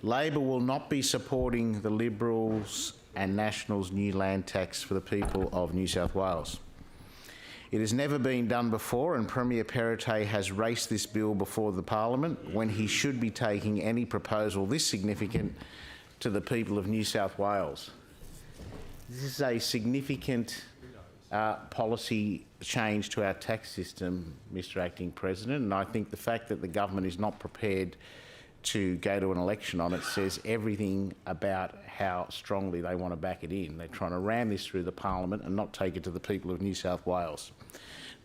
Labor will not be supporting the Liberals and Nationals' new land tax for the people of New South Wales. It has never been done before, and Premier Perrottet has raced this bill before the Parliament when he should be taking any proposal this significant to the people of New South Wales. This is a significant policy change to our tax system, Mr Acting President, and I think the fact that the government is not prepared to go to an election on it says everything about how strongly they want to back it in. They're trying to ram this through the Parliament and not take it to the people of New South Wales.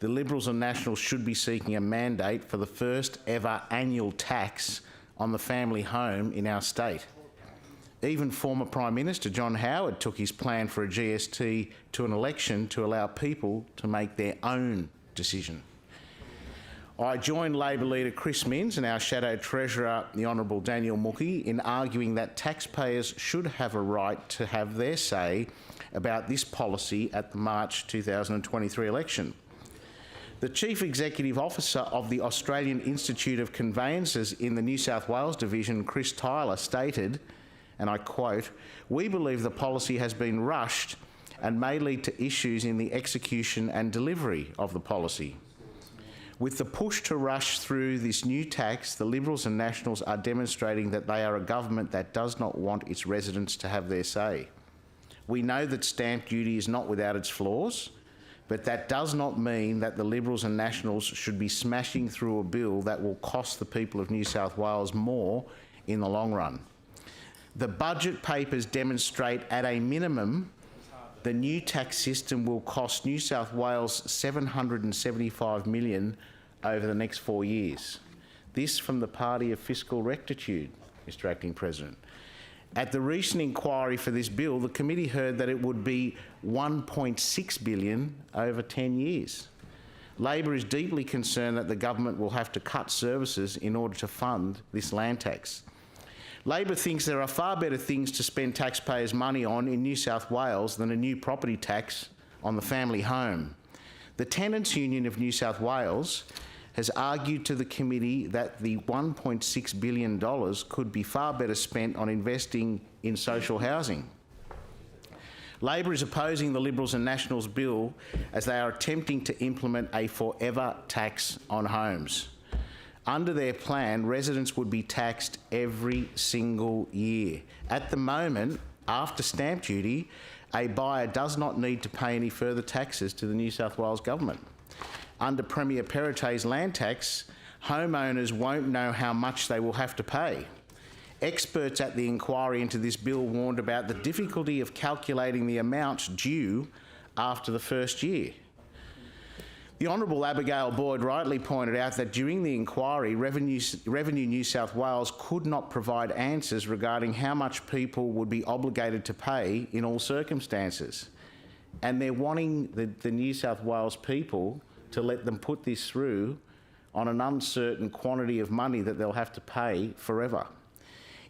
The Liberals and Nationals should be seeking a mandate for the first ever annual tax on the family home in our state. Even former Prime Minister John Howard took his plan for a GST to an election to allow people to make their own decision. I join Labor leader Chris Minns and our Shadow Treasurer, the Honourable Daniel Mookhey, in arguing that taxpayers should have a right to have their say about this policy at the March 2023 election. The Chief Executive Officer of the Australian Institute of Conveyancers in the New South Wales Division, Chris Tyler, stated, and I quote, "We believe the policy has been rushed and may lead to issues in the execution and delivery of the policy. With the push to rush through this new tax, the Liberals and Nationals are demonstrating that they are a government that does not want its residents to have their say. We know that stamp duty is not without its flaws, but that does not mean that the Liberals and Nationals should be smashing through a bill that will cost the people of New South Wales more in the long run. The budget papers demonstrate at a minimum the new tax system will cost New South Wales $775 million over the next 4 years. This from the party of fiscal rectitude, Mr Acting President. At the recent inquiry for this bill, the committee heard that it would be $1.6 billion over 10 years. Labor is deeply concerned that the government will have to cut services in order to fund this land tax. Labor thinks there are far better things to spend taxpayers' money on in New South Wales than a new property tax on the family home. The Tenants' Union of New South Wales has argued to the committee that the $1.6 billion could be far better spent on investing in social housing. Labor is opposing the Liberals and Nationals bill as they are attempting to implement a forever tax on homes. Under their plan, residents would be taxed every single year. At the moment, after stamp duty, a buyer does not need to pay any further taxes to the New South Wales government. Under Premier Perrottet's land tax, homeowners won't know how much they will have to pay. Experts at the inquiry into this bill warned about the difficulty of calculating the amounts due after the first year. The Honourable Abigail Boyd rightly pointed out that during the inquiry, Revenue New South Wales could not provide answers regarding how much people would be obligated to pay in all circumstances. And they're wanting the New South Wales people to let them put this through on an uncertain quantity of money that they'll have to pay forever.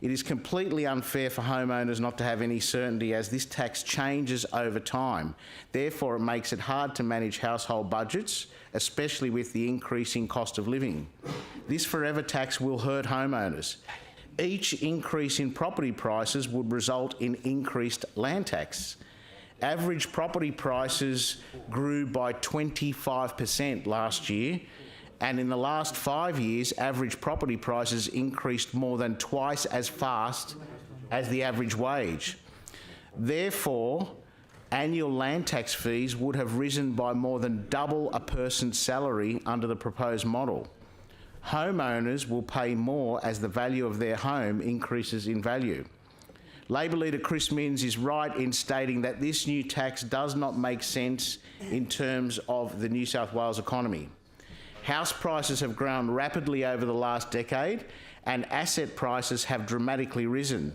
It is completely unfair for homeowners not to have any certainty as this tax changes over time. Therefore, it makes it hard to manage household budgets, especially with the increasing cost of living. This forever tax will hurt homeowners. Each increase in property prices would result in increased land tax. Average property prices grew by 25% last year, and in the last 5 years, average property prices increased more than twice as fast as the average wage. Therefore, annual land tax fees would have risen by more than double a person's salary under the proposed model. Homeowners will pay more as the value of their home increases in value. Labor leader Chris Minns is right in stating that this new tax does not make sense in terms of the New South Wales economy. House prices have grown rapidly over the last decade and asset prices have dramatically risen.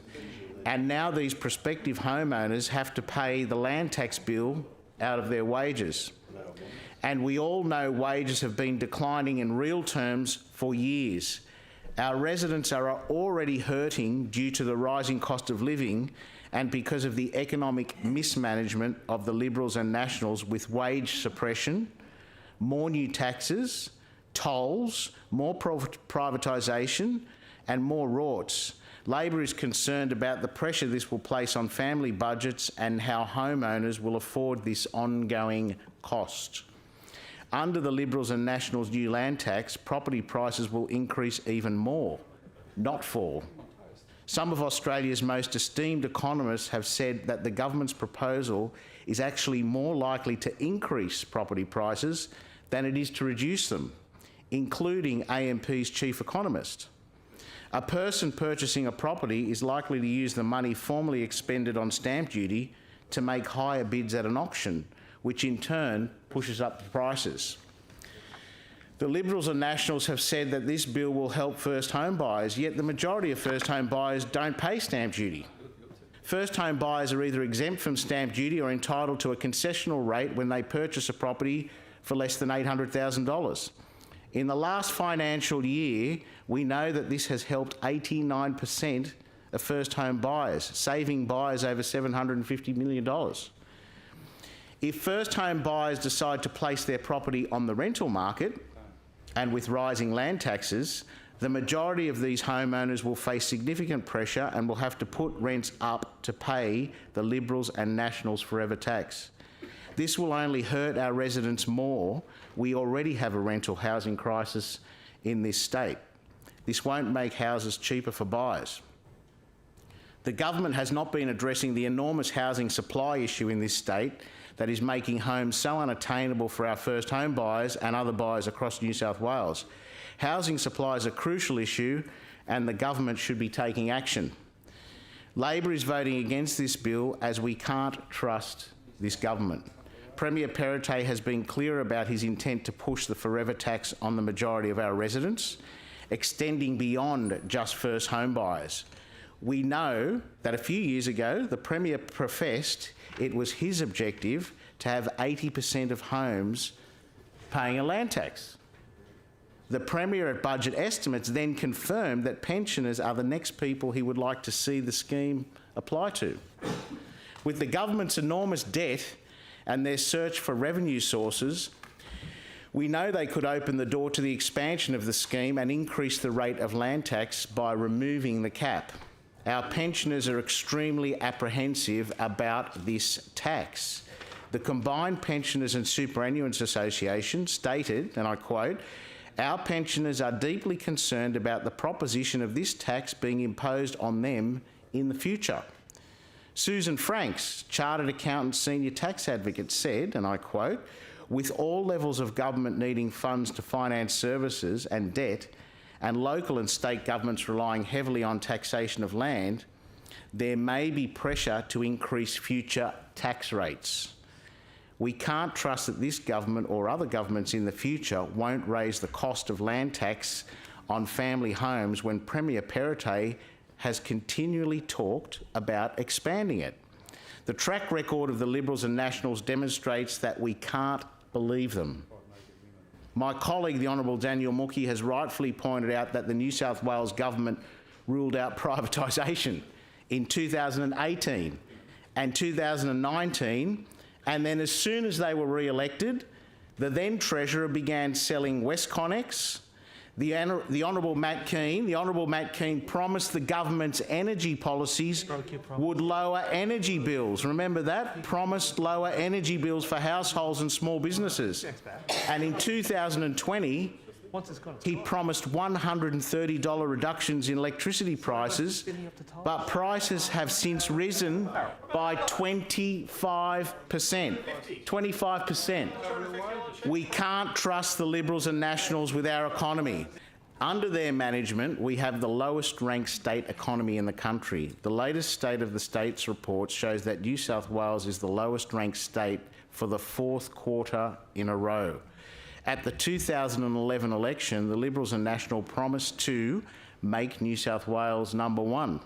And now these prospective homeowners have to pay the land tax bill out of their wages. And we all know wages have been declining in real terms for years. Our residents are already hurting due to the rising cost of living and because of the economic mismanagement of the Liberals and Nationals with wage suppression, more new taxes, tolls, more privatisation and more rorts. Labor is concerned about the pressure this will place on family budgets and how homeowners will afford this ongoing cost. Under the Liberals and Nationals' new land tax, property prices will increase even more, not fall. Some of Australia's most esteemed economists have said that the government's proposal is actually more likely to increase property prices than it is to reduce them, including AMP's chief economist. A person purchasing a property is likely to use the money formerly expended on stamp duty to make higher bids at an auction, which in turn pushes up the prices. The Liberals and Nationals have said that this bill will help first home buyers, yet the majority of first home buyers don't pay stamp duty. First home buyers are either exempt from stamp duty or entitled to a concessional rate when they purchase a property for less than $800,000. In the last financial year, we know that this has helped 89% of first home buyers, saving buyers over $750 million. If first home buyers decide to place their property on the rental market, and with rising land taxes, the majority of these homeowners will face significant pressure and will have to put rents up to pay the Liberals and Nationals' forever tax. This will only hurt our residents more. We already have a rental housing crisis in this state. This won't make houses cheaper for buyers. The government has not been addressing the enormous housing supply issue in this state that is making homes so unattainable for our first home buyers and other buyers across New South Wales. Housing supply is a crucial issue and the government should be taking action. Labor is voting against this bill as we can't trust this government. Premier Perrottet has been clear about his intent to push the forever tax on the majority of our residents, extending beyond just first home buyers. We know that a few years ago, the Premier professed it was his objective to have 80% of homes paying a land tax. The Premier at budget estimates then confirmed that pensioners are the next people he would like to see the scheme apply to. With the government's enormous debt and their search for revenue sources, we know they could open the door to the expansion of the scheme and increase the rate of land tax by removing the cap. Our pensioners are extremely apprehensive about this tax. The Combined Pensioners and Superannuants Association stated, and I quote, "Our pensioners are deeply concerned about the proposition of this tax being imposed on them in the future." Susan Franks, Chartered Accountant Senior Tax Advocate, said, and I quote, "With all levels of government needing funds to finance services and debt, and local and state governments relying heavily on taxation of land, there may be pressure to increase future tax rates. We can't trust that this government or other governments in the future won't raise the cost of land tax on family homes when Premier Perrottet has continually talked about expanding it. The track record of the Liberals and Nationals demonstrates that we can't believe them. My colleague, the Honourable Daniel Mookhey, has rightfully pointed out that the New South Wales government ruled out privatisation in 2018 and 2019, and then as soon as they were re-elected, the then Treasurer began selling Westconnex. The Honourable Matt Keane promised the government's energy policies would lower energy bills. Remember that? Promised lower energy bills for households and small businesses. And in 2020, he promised $130 reductions in electricity prices, but prices have since risen by 25%. 25%. We can't trust the Liberals and Nationals with our economy. Under their management, we have the lowest ranked state economy in the country. The latest State of the States report shows that New South Wales is the lowest ranked state for the fourth quarter in a row. At the 2011 election, the Liberals and National promised to make New South Wales number one.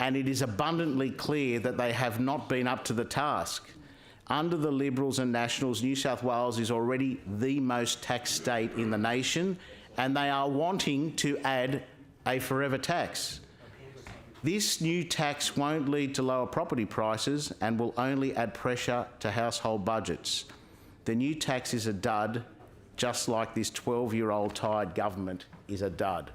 And it is abundantly clear that they have not been up to the task. Under the Liberals and Nationals, New South Wales is already the most taxed state in the nation, and they are wanting to add a forever tax. This new tax won't lead to lower property prices and will only add pressure to household budgets. The new tax is a dud, just like this 12-year-old tired government is a dud.